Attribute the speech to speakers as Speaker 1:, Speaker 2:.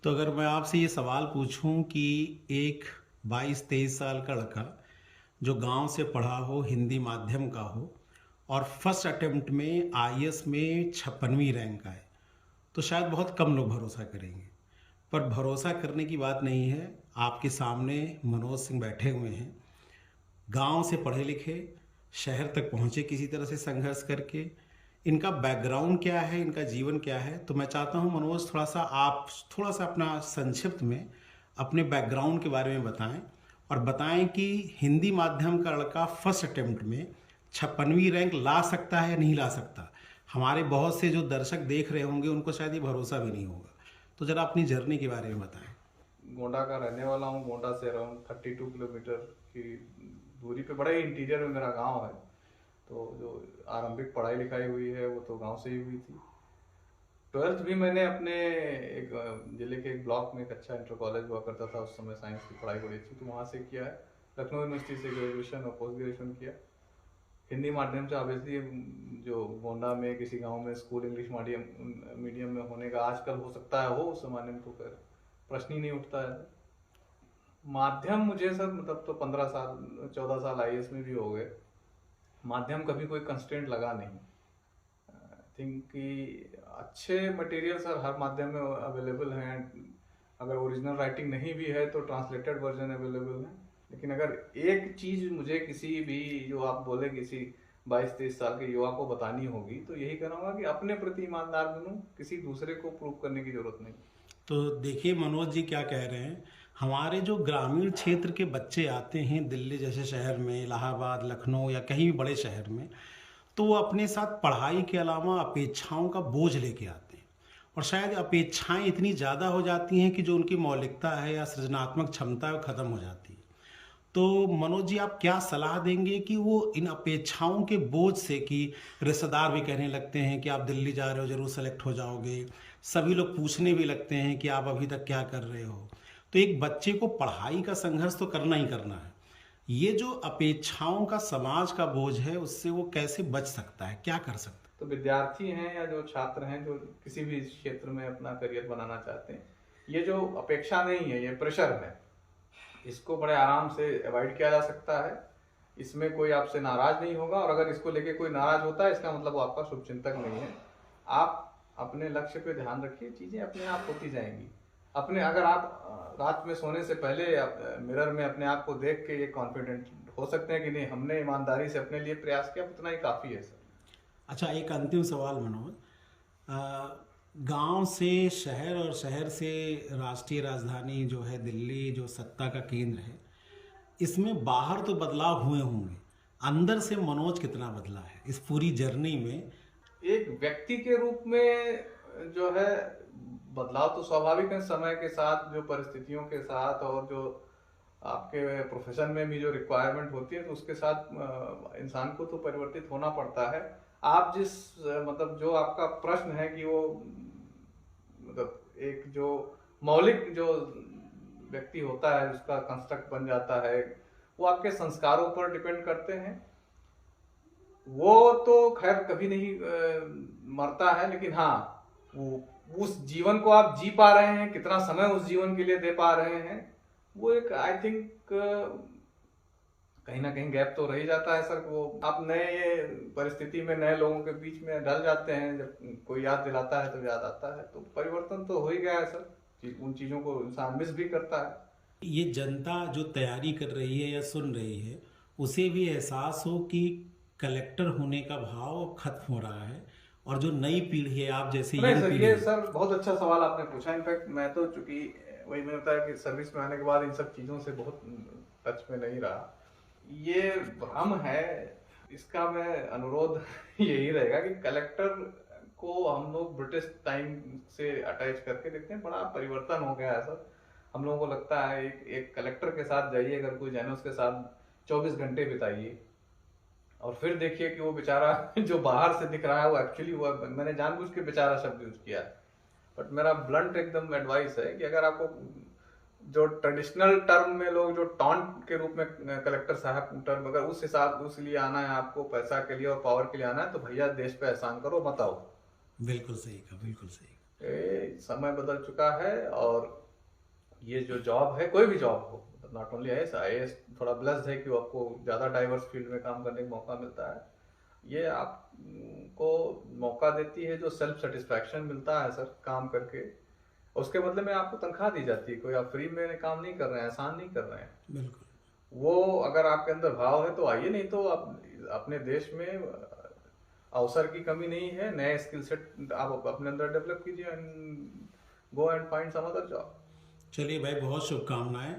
Speaker 1: तो अगर मैं आपसे ये सवाल पूछूं कि एक 22-23 साल का लड़का जो गांव से पढ़ा हो, हिंदी माध्यम का हो और फर्स्ट अटेम्प्ट में आईएएस में 56वीं रैंक आए, तो शायद बहुत कम लोग भरोसा करेंगे। पर भरोसा करने की बात नहीं है। आपके सामने मनोज सिंह बैठे हुए हैं, गांव से पढ़े लिखे, शहर तक पहुंचे किसी तरह से संघर्ष करके। इनका बैकग्राउंड क्या है, इनका जीवन क्या है, तो मैं चाहता हूं मनोज आप थोड़ा सा अपना संक्षिप्त में अपने बैकग्राउंड के बारे में बताएं और बताएं कि हिंदी माध्यम का लड़का फर्स्ट अटेम्प्ट में 56वीं रैंक ला सकता है या नहीं ला सकता। हमारे बहुत से जो दर्शक देख रहे होंगे उनको शायद ये भरोसा भी नहीं होगा। तो ज़रा अपनी जर्नी के बारे में बताएं।
Speaker 2: गोंडा का रहने वाला हूँ। गोंडा से अराउंड 32 किलोमीटर की दूरी पे बड़ा ही इंटीरियर में मेरा गांव है। तो जो आरंभिक पढ़ाई लिखाई हुई है वो तो गांव से ही हुई थी। 12th भी मैंने अपने एक जिले के एक ब्लॉक में एक अच्छा इंटर कॉलेज हुआ करता था, उस समय साइंस की पढ़ाई हो रही थी, तो वहाँ से किया है। लखनऊ यूनिवर्सिटी से ग्रेजुएशन और पोस्ट ग्रेजुएशन किया हिंदी माध्यम से। ऑब्वियसली जो गोंडा में किसी गांव में स्कूल इंग्लिश मीडियम में होने का आजकल हो सकता है, हो उस जमाने में तो फिर प्रश्न ही नहीं उठता है। माध्यम मुझे सर मतलब तो 15 साल 14 साल आईएएस में भी हो गए, माध्यम कभी कोई कंस्ट्रेंट लगा नहीं। आई थिंक कि अच्छे मटेरियल सर हर माध्यम में अवेलेबल हैं। अगर ओरिजिनल राइटिंग नहीं भी है तो ट्रांसलेटेड वर्जन अवेलेबल है। लेकिन अगर एक चीज मुझे किसी भी, जो आप बोले, किसी 22-23 साल के युवा को बतानी होगी तो यही कहना होगा कि अपने प्रति ईमानदार बनूं, किसी दूसरे को प्रूव करने की जरूरत नहीं।
Speaker 1: तो देखिए मनोज जी क्या कह रहे हैं। हमारे जो ग्रामीण क्षेत्र के बच्चे आते हैं दिल्ली जैसे शहर में, इलाहाबाद, लखनऊ या कहीं भी बड़े शहर में, तो वो अपने साथ पढ़ाई के अलावा अपेक्षाओं का बोझ लेके आते हैं। और शायद अपेक्षाएं इतनी ज़्यादा हो जाती हैं कि जो उनकी मौलिकता है या सृजनात्मक क्षमता है वो ख़त्म हो जाती है। तो मनोज जी आप क्या सलाह देंगे कि वो इन अपेक्षाओं के बोझ से, कि रिश्तेदार भी कहने लगते हैं कि आप दिल्ली जा रहे हो ज़रूर सेलेक्ट हो जाओगे, सभी लोग पूछने भी लगते हैं कि आप अभी तक क्या कर रहे हो, तो एक बच्चे को पढ़ाई का संघर्ष तो करना ही करना है, ये जो अपेक्षाओं का समाज का बोझ है उससे वो कैसे बच सकता है, क्या कर सकता है?
Speaker 2: तो विद्यार्थी हैं या जो छात्र हैं जो किसी भी क्षेत्र में अपना करियर बनाना चाहते हैं, ये जो अपेक्षा नहीं है, ये प्रेशर है, इसको बड़े आराम से अवॉइड किया जा सकता है। इसमें कोई आपसे नाराज नहीं होगा, और अगर इसको लेके कोई नाराज होता है इसका मतलब वो आपका शुभचिंतक नहीं है। आप अपने लक्ष्य पे ध्यान रखिए, चीजें अपने आप होती जाएंगी। अपने अगर आप रात में सोने से पहले मिरर में अपने आप को देख के ये कॉन्फिडेंट हो सकते हैं कि नहीं, हमने ईमानदारी से अपने लिए प्रयास किया, उतना ही काफी है सर।
Speaker 1: अच्छा, एक अंतिम सवाल मनोज। गांव से शहर और शहर से राष्ट्रीय राजधानी जो है दिल्ली, जो सत्ता का केंद्र है, इसमें बाहर तो बदलाव हुए होंगे, अंदर से मनोज कितना बदला है इस पूरी जर्नी में?
Speaker 2: एक व्यक्ति के रूप में जो है बदलाव तो स्वाभाविक है, समय के साथ, जो परिस्थितियों के साथ, और जो आपके प्रोफेशन में भी जो रिक्वायरमेंट होती है तो उसके साथ इंसान को तो परिवर्तित होना पड़ता है। आप जिस मतलब जो आपका प्रश्न है कि वो मतलब एक जो मौलिक जो व्यक्ति होता है उसका कंस्ट्रक्ट बन जाता है, वो आपके संस्कारों पर डिपेंड करते हैं। वो तो खैर कभी नहीं मरता है, लेकिन हाँ, वो उस जीवन को आप जी पा रहे हैं, कितना समय उस जीवन के लिए दे पा रहे हैं, वो एक आई थिंक कहीं ना कहीं गैप तो रह ही जाता है सर। वो आप नए परिस्थिति में नए लोगों के बीच में ढल जाते हैं, जब कोई याद दिलाता है तो याद आता है, तो परिवर्तन तो हो ही गया है सर। उन चीजों को इंसान मिस भी करता है।
Speaker 1: ये जनता जो तैयारी कर रही है या सुन रही है, उसे भी एहसास हो कि कलेक्टर होने का भाव अब खत्म हो रहा है, और जो नई पीढ़ी है, आप जैसे
Speaker 2: नहीं
Speaker 1: यंग
Speaker 2: सर,
Speaker 1: पीढ़ी
Speaker 2: ये
Speaker 1: है।
Speaker 2: सर बहुत अच्छा सवाल आपने पूछा। इनफैक्ट मैं तो, चूंकि वही मैंने बताया कि सर्विस में आने के बाद इन सब चीज़ों से बहुत टच में नहीं रहा, ये भ्रम है। इसका मैं अनुरोध यही रहेगा कि कलेक्टर को हम लोग ब्रिटिश टाइम से अटैच करके देखते हैं, बड़ा परिवर्तन हो गया है सर। हम लोगों को लगता है एक कलेक्टर के साथ जाइए, अगर कोई जाने, उसके साथ 24 घंटे बिताइए और फिर देखिए कि वो बेचारा जो बाहर से दिख रहा है वो एक्चुअली हुआ। मैंने जानबूझ के बेचारा शब्द यूज किया है, बट मेरा ब्लंट एकदम एडवाइस है कि अगर आपको जो ट्रेडिशनल टर्म में लोग जो टॉन्ट के रूप में कलेक्टर साहब टर्म, अगर उस हिसाब उस लिए आना है, आपको पैसा के लिए और पावर के लिए आना है, तो भैया देश पे एहसान करो, मत आओ।
Speaker 1: बिल्कुल सही कहा, बिल्कुल सही कहा।
Speaker 2: समय बदल चुका है। और ये जो जॉब है, कोई भी जॉब हो, नॉट ओनली आईएएस थोड़ा ब्लेस्ड है कि वो आपको ज़्यादा डाइवर्स फील्ड में काम करने का मौका मिलता है। ये आपको मौका देती है, जो सेल्फ सेटिस्फैक्शन मिलता है सर काम करके, उसके बदले में आपको तनख्वाह दी जाती है। कोई आप फ्री में काम नहीं कर रहे हैं, एहसान नहीं कर रहे हैं।
Speaker 1: बिल्कुल।
Speaker 2: वो अगर आपके अंदर भाव है तो आइए, नहीं तो आप अपने देश में अवसर की कमी नहीं है। नए स्किल सेट आप अपने अंदर डेवलप कीजिए and go and find some other job.
Speaker 1: चलिए भाई, बहुत शुभकामनाएं।